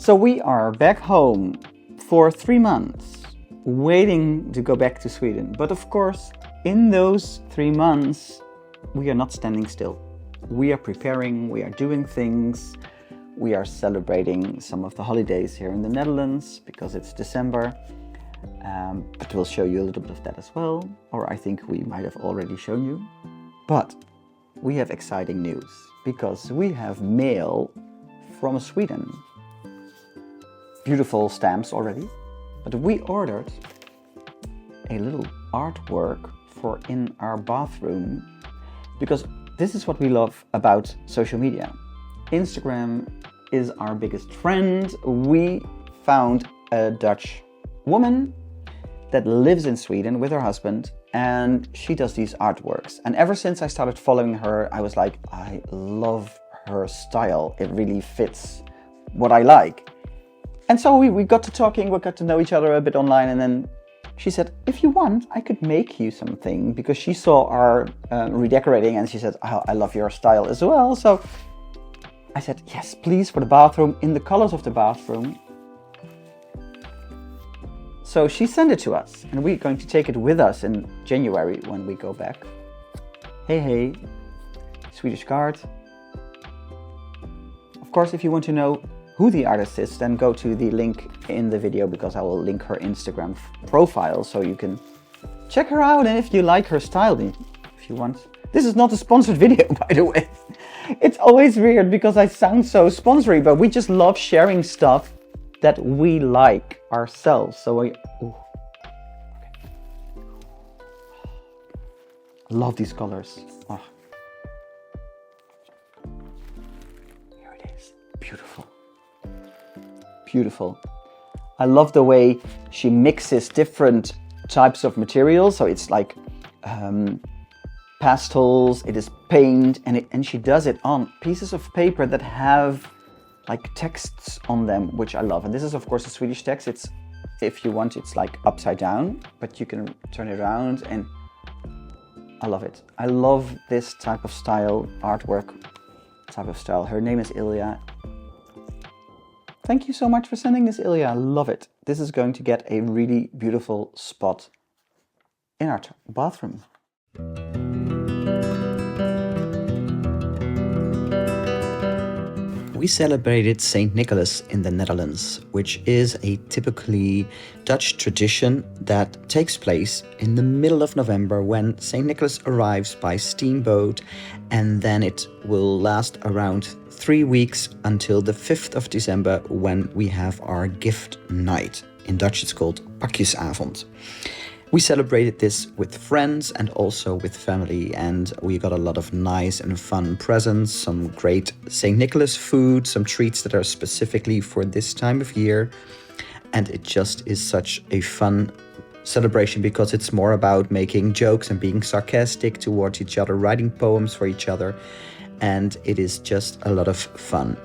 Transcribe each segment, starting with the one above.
So we are back home for 3 months, waiting to go back to Sweden. But of course, in those 3 months, we are not standing still. We are preparing, we are doing things. We are celebrating some of the holidays here in the Netherlands because it's December. But we'll show you a little bit of that as well. Or I think we might have already shown you. But we have exciting news because we have mail from Sweden. Beautiful stamps already. But we ordered a little artwork for in our bathroom because this is what we love about social media. Instagram is our biggest friend. We found a Dutch woman that lives in Sweden with her husband, and she does these artworks. And ever since I started following her, I was like, I love her style. It really fits what I like. And so we got to talking, we got to know each other a bit online, and then she said, if you want, I could make you something, because she saw our redecorating and she said, oh, I love your style as well. So I said, yes, please, for the bathroom, in the colors of the bathroom. So she sent it to us, and we're going to take it with us in January when we go back. Hey, Swedish card. Of course, if you want to know who the artist is, then go to the link in the video, because I will link her Instagram profile so you can check her out, and if you like her style, if you want. This is not a sponsored video, by the way. It's always weird because I sound so sponsory, but we just love sharing stuff that we like ourselves. So I love these colors. Oh. Here it is. Beautiful. Beautiful. I love the way she mixes different types of materials. So it's like pastels, it is paint, and she does it on pieces of paper that have like texts on them, which I love. And this is of course a Swedish text. It's, if you want, it's like upside down, but you can turn it around, and I love it. I love this type of style, artwork type of style. Her name is Ilya. Thank you so much for sending this, Ilya. I love it. This is going to get a really beautiful spot in our bathroom. We celebrated St. Nicholas in the Netherlands, which is a typically Dutch tradition that takes place in the middle of November when St. Nicholas arrives by steamboat, and then it will last around 3 weeks until the 5th of December when we have our gift night. In Dutch it's called Pakjesavond. We celebrated this with friends and also with family, and we got a lot of nice and fun presents, some great St. Nicholas food, some treats that are specifically for this time of year. And it just is such a fun celebration because it's more about making jokes and being sarcastic towards each other, writing poems for each other, and it is just a lot of fun.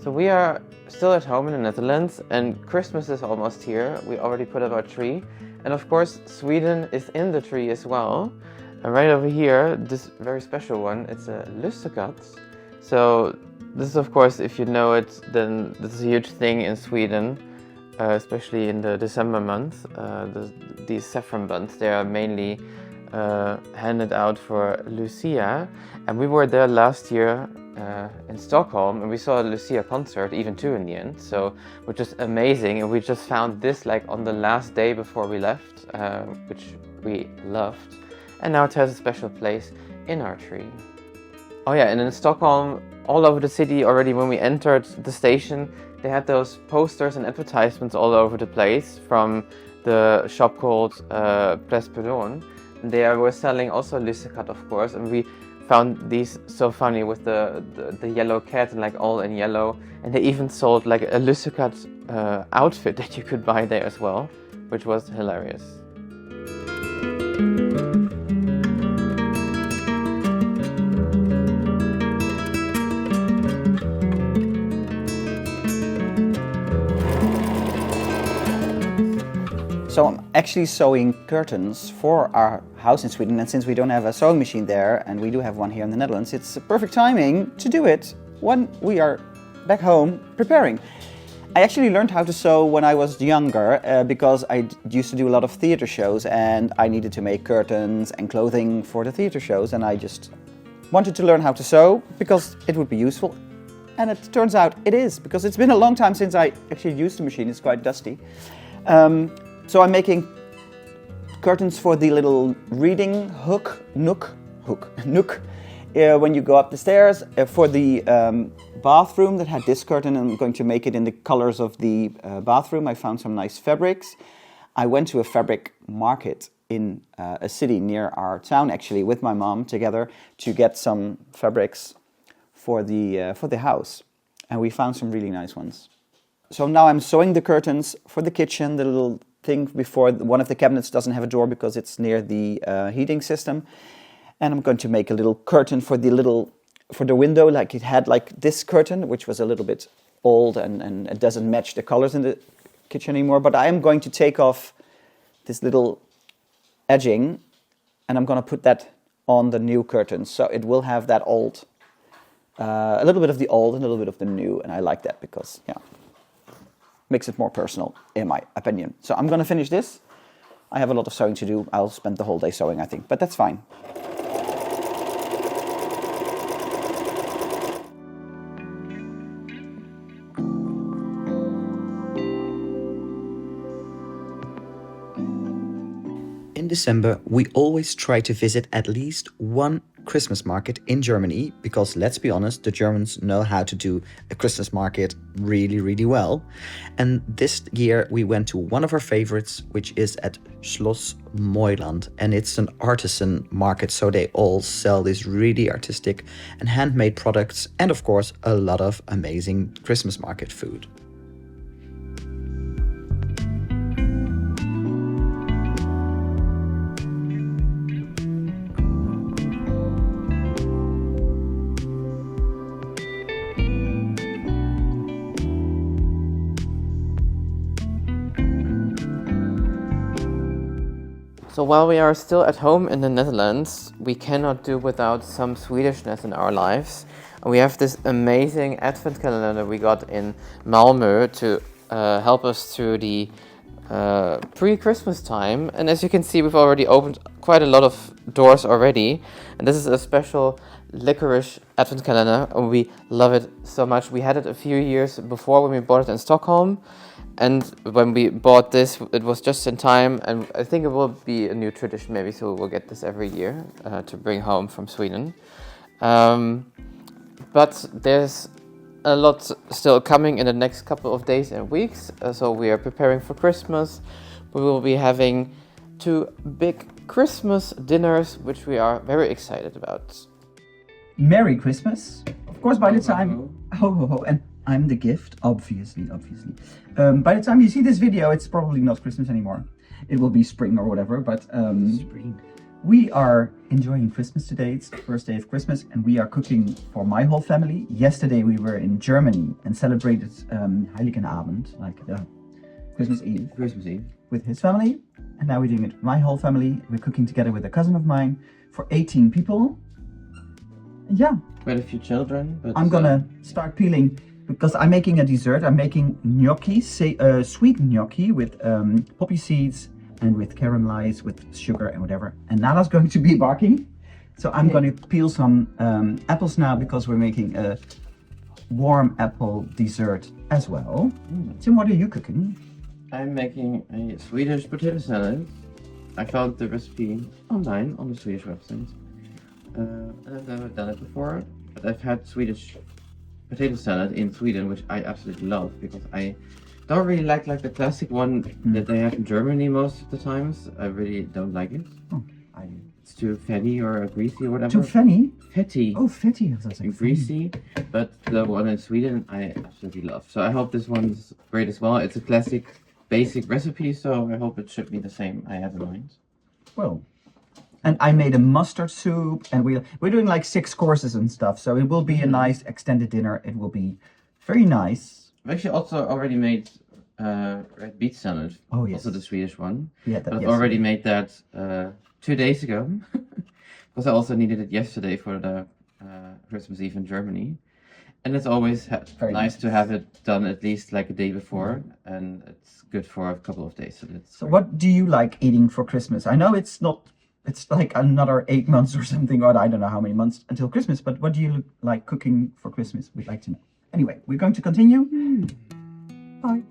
We are still at home in the Netherlands, and Christmas is almost here. We already put up our tree, and of course Sweden is in the tree as well. And right over here, this very special one, it's a lussekatt. So this is, of course, if you know it, then this is a huge thing in Sweden, especially in the December month. These saffron buns, they are mainly handed out for Lucia, and we were there last year in Stockholm, and we saw a Lucia concert, even two in the end, so which is amazing. And we just found this like on the last day before we left, which we loved, and now it has a special place in our tree. Oh yeah, and in Stockholm, all over the city already, when we entered the station, they had those posters and advertisements all over the place from the shop called Place Perron. They were selling also lussekatt, of course, and we found these so funny with the yellow cat and like all in yellow, and they even sold like a lussekatt outfit that you could buy there as well, which was hilarious. So I'm actually sewing curtains for our house in Sweden, and since we don't have a sewing machine there, and we do have one here in the Netherlands, it's perfect timing to do it when we are back home preparing. I actually learned how to sew when I was younger because I used to do a lot of theater shows, and I needed to make curtains and clothing for the theater shows, and I just wanted to learn how to sew because it would be useful. And it turns out it is, because it's been a long time since I actually used the machine. It's quite dusty. So I'm making curtains for the little reading nook, when you go up the stairs. For the bathroom that had this curtain, I'm going to make it in the colors of the bathroom. I found some nice fabrics. I went to a fabric market in a city near our town, actually, with my mom together to get some fabrics for the house. And we found some really nice ones. So now I'm sewing the curtains for the kitchen, the little thing before one of the cabinets doesn't have a door because it's near the heating system. And I'm going to make a little curtain for the window, like it had like this curtain, which was a little bit old and it doesn't match the colors in the kitchen anymore. But I am going to take off this little edging and I'm going to put that on the new curtains. So it will have that old, a little bit of the old and a little bit of the new. And I like that because, yeah, makes it more personal, in my opinion. So I'm going to finish this. I have a lot of sewing to do. I'll spend the whole day sewing, I think, but that's fine. In December, we always try to visit at least one Christmas market in Germany because, let's be honest, the Germans know how to do a Christmas market really, really well. And this year we went to one of our favorites, which is at Schloss Moiland, and it's an artisan market, so they all sell these really artistic and handmade products and, of course, a lot of amazing Christmas market food. So while we are still at home in the Netherlands, we cannot do without some Swedishness in our lives. We have this amazing advent calendar we got in Malmö to help us through the pre-Christmas time. And as you can see, we've already opened quite a lot of doors already. And this is a special licorice advent calendar, and we love it so much. We had it a few years before when we bought it in Stockholm. And when we bought this, it was just in time, and I think it will be a new tradition maybe, so we'll get this every year to bring home from Sweden. But there's a lot still coming in the next couple of days and weeks, so we are preparing for Christmas. We will be having 2 big Christmas dinners, which we are very excited about. Merry Christmas! Of course, by the time... Ho, ho, ho. And I'm the gift, obviously. By the time you see this video, it's probably not Christmas anymore. It will be spring or whatever, but spring. We are enjoying Christmas today. It's the first day of Christmas, and we are cooking for my whole family. Yesterday we were in Germany and celebrated Heiligen Abend, like the Christmas Eve. With his family, and now we're doing it with my whole family. We're cooking together with a cousin of mine for 18 people. Yeah. Quite a few children. But I'm gonna start peeling because I'm making a dessert. I'm making gnocchi, sweet gnocchi with poppy seeds and with caramelized with sugar and whatever. And Nala's going to be barking. So I'm going to peel some apples now because we're making a warm apple dessert as well. Tim, what are you cooking? I'm making a Swedish potato salad. I found the recipe online on the Swedish website. And I've never done it before, but I've had Swedish potato salad in Sweden, which I absolutely love because I don't really like the classic one that they have in Germany most of the times. I really don't like it. Oh, it's too fatty or greasy or whatever. Too fatty? Fatty. Oh, fatty. I was like greasy, but the one in Sweden I absolutely love. So I hope this one's great as well. It's a classic, basic recipe, so I hope it should be the same I have in mind. Well, and I made a mustard soup, and we're doing like 6 courses and stuff, so it will be a nice extended dinner. It will be very nice. I've actually also already made red beet salad. Oh, yes. Also the Swedish one. Yeah, But I've already made that 2 days ago. Because I also needed it yesterday for the Christmas Eve in Germany. And it's always nice to have it done at least like a day before, and it's good for a couple of days. So what do you like eating for Christmas? I know it's like another 8 months or something, or I don't know how many months until Christmas, but what do you like cooking for Christmas? We'd like to know. Anyway, we're going to continue. Bye.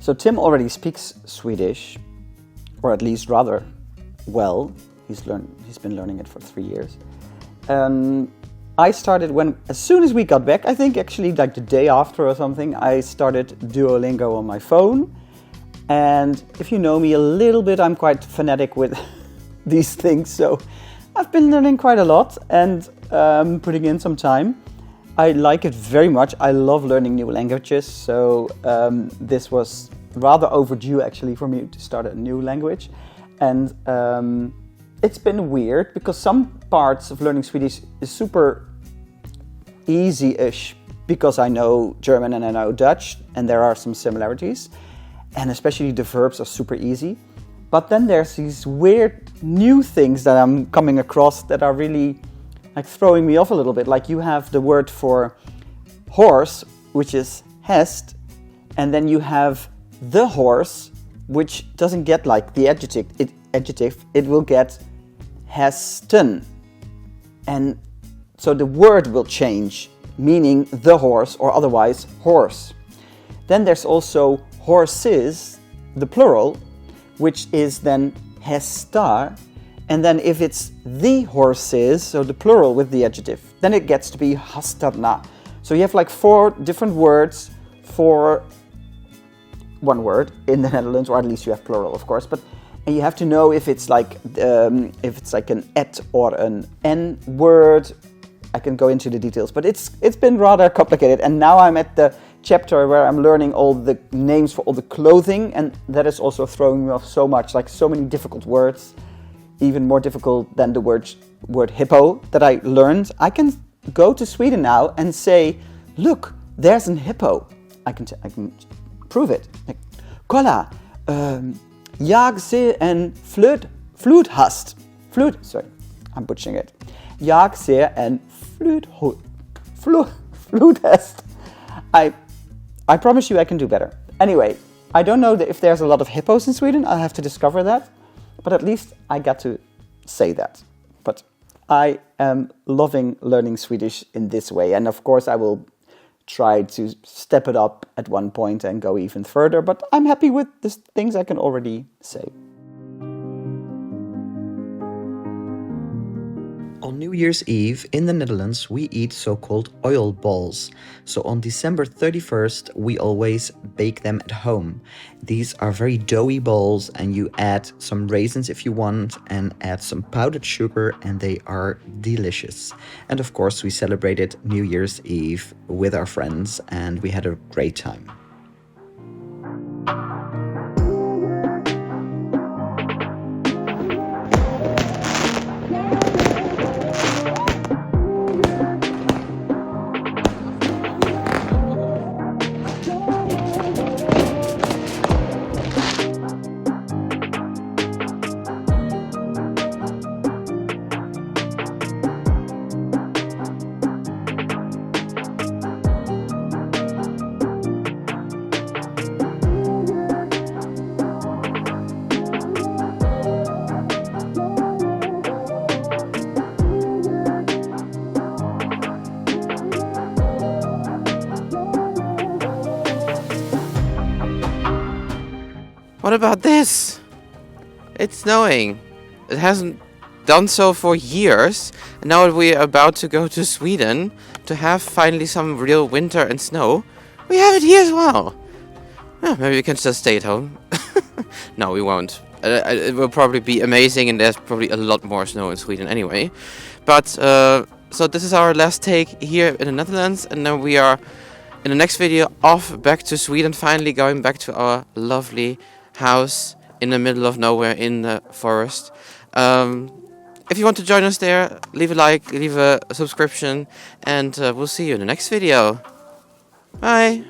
So Tim already speaks Swedish, or at least rather well. He's been learning it for 3 years. I started as soon as we got back, I think actually like the day after or something, I started Duolingo on my phone. And if you know me a little bit, I'm quite fanatic with these things. So I've been learning quite a lot and putting in some time. I like it very much. I love learning new languages. So this was rather overdue actually for me to start a new language. And it's been weird because some parts of learning Swedish is super easy-ish because I know German and I know Dutch and there are some similarities. And especially the verbs are super easy. But then there's these weird new things that I'm coming across that are really like throwing me off a little bit. Like you have the word for horse, which is hest, and then you have the horse, which doesn't get like the adjective. It will get hesten. And so the word will change, meaning the horse or otherwise horse. Then there's also horses, the plural, which is then hestar. And then if it's the horses, so the plural with the adjective, then it gets to be hastarna. So you have like 4 different words for one word in the Netherlands, or at least you have plural, of course. And you have to know if it's like an et or an n word. I can go into the details, but it's been rather complicated. And now I'm at the chapter where I'm learning all the names for all the clothing, and that is also throwing me off so much. Like so many difficult words, even more difficult than the word hippo that I learned. I can go to Sweden now and say, look, there's an hippo. I can prove it. Like, kolla, jag ser en flodhäst. Sorry, I'm butchering it. Jag ser en flodhäst. I promise you I can do better. Anyway, I don't know if there's a lot of hippos in Sweden. I'll have to discover that. But at least I got to say that. But I am loving learning Swedish in this way. And of course I will try to step it up at one point and go even further. But I'm happy with the things I can already say. On New Year's Eve in the Netherlands, we eat so-called oil balls. So on December 31st, we always bake them at home. These are very doughy balls and you add some raisins if you want and add some powdered sugar and they are delicious. And of course, we celebrated New Year's Eve with our friends and we had a great time. What about this? It's snowing. It hasn't done so for years. And now that we are about to go to Sweden to have finally some real winter and snow, we have it here as well. Maybe we can just stay at home. No, we won't. It will probably be amazing, and there's probably a lot more snow in Sweden anyway. But so this is our last take here in the Netherlands, and then we are in the next video off back to Sweden, finally going back to our lovely house in the middle of nowhere in the forest. If you want to join us there, leave a like, leave a subscription, and we'll see you in the next video. Bye!